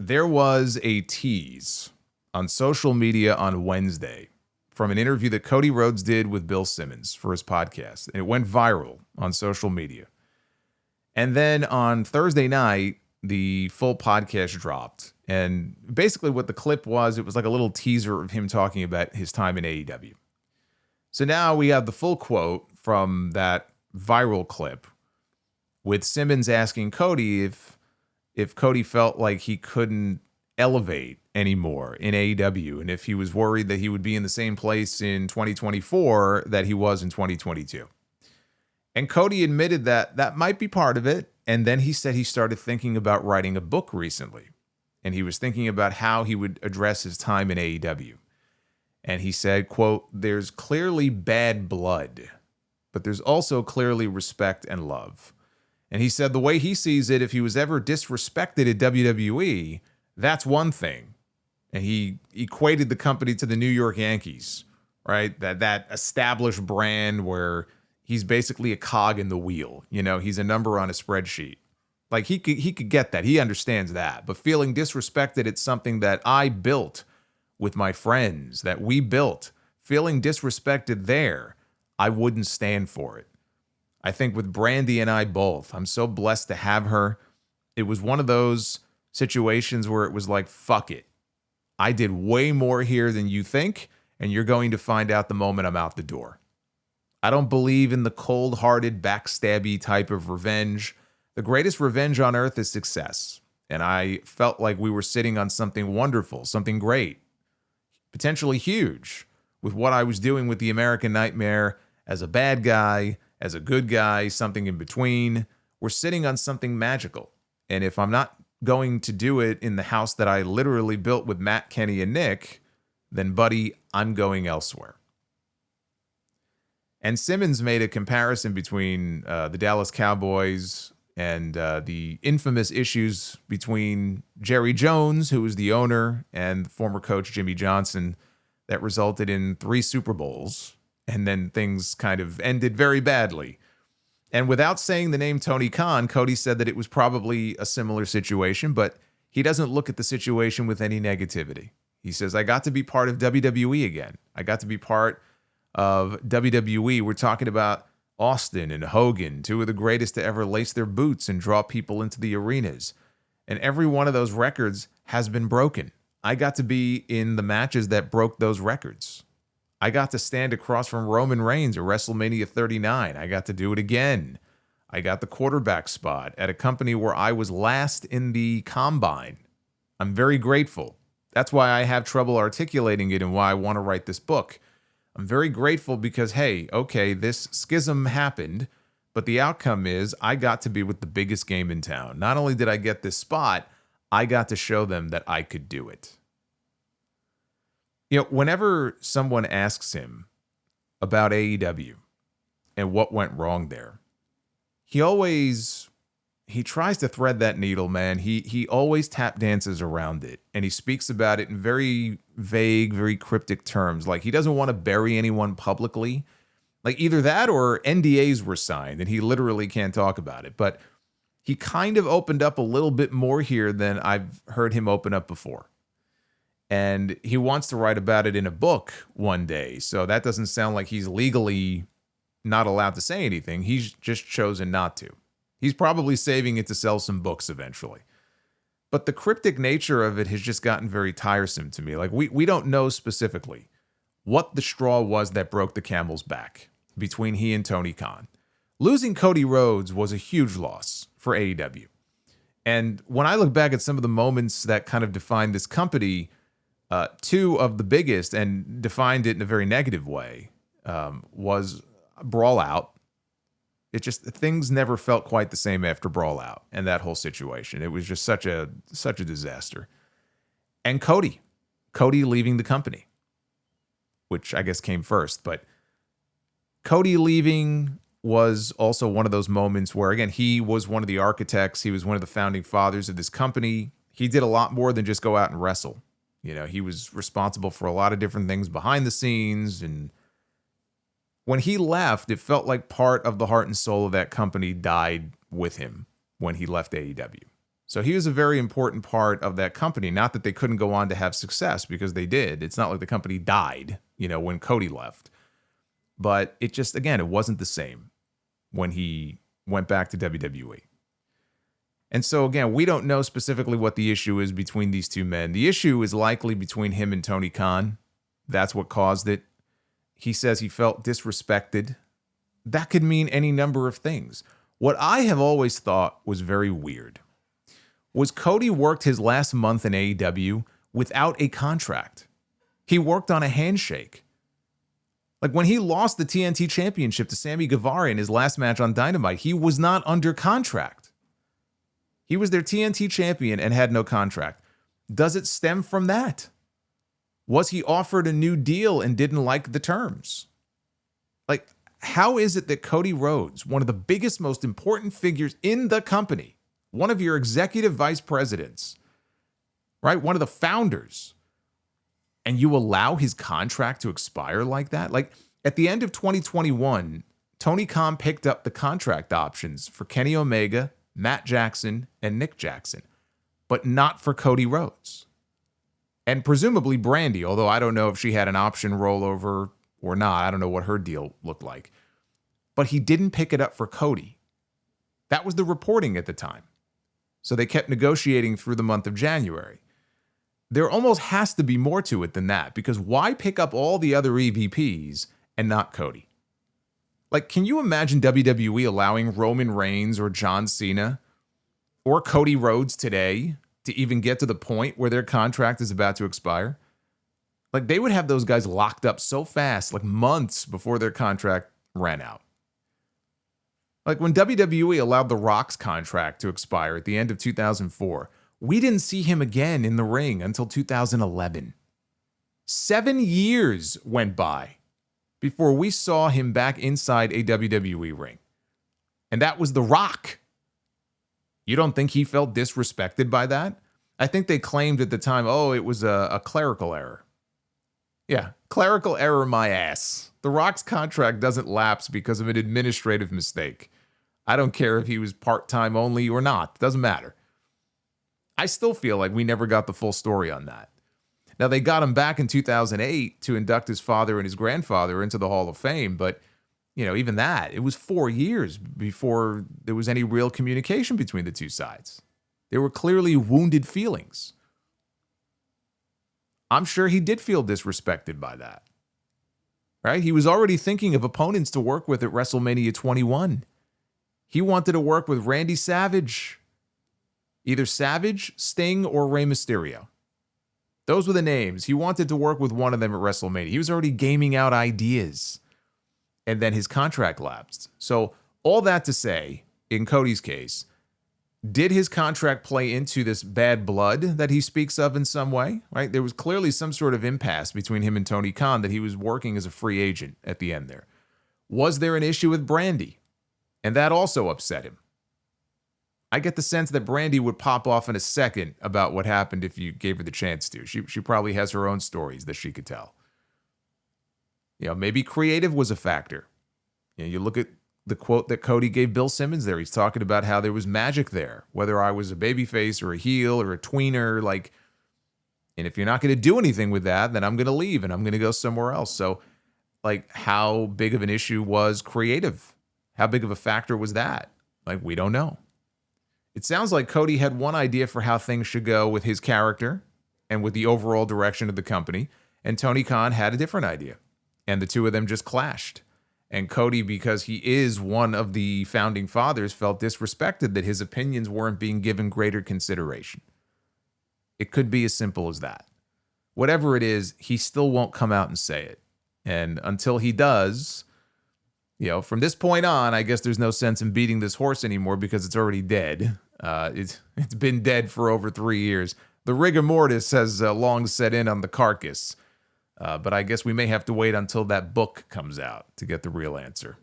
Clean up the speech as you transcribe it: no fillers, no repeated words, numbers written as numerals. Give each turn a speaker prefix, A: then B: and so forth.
A: There was a tease on social media on Wednesday from an interview that Cody Rhodes did with Bill Simmons for his podcast. And it went viral on social media. And then on Thursday night, the full podcast dropped. And basically what the clip was, it was like a little teaser of him talking about his time in AEW. So now we have the full quote from that viral clip with Simmons asking Cody if Cody felt like he couldn't elevate anymore in AEW, and if he was worried that he would be in the same place in 2024 that he was in 2022. And Cody admitted that that might be part of it, and then he said he started thinking about writing a book recently, and he was thinking about how he would address his time in AEW. And he said, quote, "There's clearly bad blood, but there's also clearly respect and love." And he said the way he sees it, if he was ever disrespected at WWE, that's one thing. And he equated the company to the New York Yankees, right? That established brand where he's basically a cog in the wheel. You know, he's a number on a spreadsheet. Like he could get that. He understands that. But feeling disrespected at something that I built with my friends, that we built, feeling disrespected there, I wouldn't stand for it. I think with Brandy and I both, I'm so blessed to have her. It was one of those situations where it was like, fuck it. I did way more here than you think, and you're going to find out the moment I'm out the door. I don't believe in the cold-hearted, backstabby type of revenge. The greatest revenge on earth is success. And I felt like we were sitting on something wonderful, something great, potentially huge, with what I was doing with the American Nightmare as a bad guy, as a good guy, something in between. We're sitting on something magical. And if I'm not going to do it in the house that I literally built with Matt, Kenny, and Nick, then, buddy, I'm going elsewhere. And Simmons made a comparison between the Dallas Cowboys and the infamous issues between Jerry Jones, who was the owner, and former coach Jimmy Johnson that resulted in 3 Super Bowls. And then things kind of ended very badly. And without saying the name Tony Khan, Cody said that it was probably a similar situation, but he doesn't look at the situation with any negativity. He says, I got to be part of WWE again. I got to be part of WWE. We're talking about Austin and Hogan, 2 of the greatest to ever lace their boots and draw people into the arenas. And every one of those records has been broken. I got to be in the matches that broke those records. I got to stand across from Roman Reigns at WrestleMania 39. I got to do it again. I got the quarterback spot at a company where I was last in the combine. I'm very grateful. That's why I have trouble articulating it and why I want to write this book. I'm very grateful because, hey, okay, this schism happened, but the outcome is I got to be with the biggest game in town. Not only did I get this spot, I got to show them that I could do it. You know, whenever someone asks him about AEW and what went wrong there, he tries to thread that needle, man. He always tap dances around it, and he speaks about it in very vague, very cryptic terms. Like he doesn't want to bury anyone publicly. Like either that or NDAs were signed, and he literally can't talk about it. But he kind of opened up a little bit more here than I've heard him open up before. And he wants to write about it in a book one day. So that doesn't sound like he's legally not allowed to say anything. He's just chosen not to. He's probably saving it to sell some books eventually. But the cryptic nature of it has just gotten very tiresome to me. Like we don't know specifically what the straw was that broke the camel's back between he and Tony Khan. Losing Cody Rhodes was a huge loss for AEW. And when I look back at some of the moments that kind of defined this company, 2 of the biggest, and defined it in a very negative way, was Brawl Out. It just, things never felt quite the same after Brawl Out and that whole situation. It was just such a disaster. And Cody leaving the company, which I guess came first, but Cody leaving was also one of those moments where, again, he was one of the architects. He was one of the founding fathers of this company. He did a lot more than just go out and wrestle. You know, he was responsible for a lot of different things behind the scenes. And when he left, it felt like part of the heart and soul of that company died with him when he left AEW. So he was a very important part of that company. Not that they couldn't go on to have success, because they did. It's not like the company died, when Cody left. But it just, again, it wasn't the same when he went back to WWE. And so, again, we don't know specifically what the issue is between these two men. The issue is likely between him and Tony Khan. That's what caused it. He says he felt disrespected. That could mean any number of things. What I have always thought was very weird was Cody worked his last month in AEW without a contract. He worked on a handshake. Like when he lost the TNT Championship to Sammy Guevara in his last match on Dynamite, he was not under contract. He was their TNT champion and had no contract. Does it stem from that? Was he offered a new deal and didn't like the terms? Like, how is it that Cody Rhodes, one of the biggest, most important figures in the company, one of your executive vice presidents, right? One of the founders, and you allow his contract to expire like that? Like at the end of 2021, Tony Khan picked up the contract options for Kenny Omega, Matt Jackson, and Nick Jackson, but not for Cody Rhodes. And presumably Brandy, although I don't know if she had an option rollover or not. I don't know what her deal looked like. But he didn't pick it up for Cody. That was the reporting at the time. So they kept negotiating through the month of January. There almost has to be more to it than that, because why pick up all the other EVPs and not Cody? Like, can you imagine WWE allowing Roman Reigns or John Cena or Cody Rhodes today to even get to the point where their contract is about to expire? Like, they would have those guys locked up so fast, like months before their contract ran out. Like when WWE allowed The Rock's contract to expire at the end of 2004, we didn't see him again in the ring until 2011. 7 years went by before we saw him back inside a WWE ring. And that was The Rock. You don't think he felt disrespected by that? I think they claimed at the time, it was a clerical error. Yeah, clerical error my ass. The Rock's contract doesn't lapse because of an administrative mistake. I don't care if he was part-time only or not. It doesn't matter. I still feel like we never got the full story on that. Now, they got him back in 2008 to induct his father and his grandfather into the Hall of Fame, but, even that, it was 4 years before there was any real communication between the two sides. There were clearly wounded feelings. I'm sure he did feel disrespected by that, right? He was already thinking of opponents to work with at WrestleMania 21. He wanted to work with Randy Savage, either Savage, Sting, or Rey Mysterio. Those were the names. He wanted to work with one of them at WrestleMania. He was already gaming out ideas. And then his contract lapsed. So all that to say, in Cody's case, did his contract play into this bad blood that he speaks of in some way? Right? There was clearly some sort of impasse between him and Tony Khan that he was working as a free agent at the end there. Was there an issue with Brandy? And that also upset him. I get the sense that Brandy would pop off in a second about what happened if you gave her the chance to. She probably has her own stories that she could tell. Maybe creative was a factor. You look at the quote that Cody gave Bill Simmons there. He's talking about how there was magic there, whether I was a babyface or a heel or a tweener. And if you're not going to do anything with that, then I'm going to leave and I'm going to go somewhere else. So, how big of an issue was creative? How big of a factor was that? We don't know. It sounds like Cody had one idea for how things should go with his character and with the overall direction of the company, and Tony Khan had a different idea. And the two of them just clashed. And Cody, because he is one of the founding fathers, felt disrespected that his opinions weren't being given greater consideration. It could be as simple as that. Whatever it is, he still won't come out and say it. And until he does, from this point on, I guess there's no sense in beating this horse anymore because it's already dead. It's been dead for over 3 years. The rigor mortis has long set in on the carcass. But I guess we may have to wait until that book comes out to get the real answer.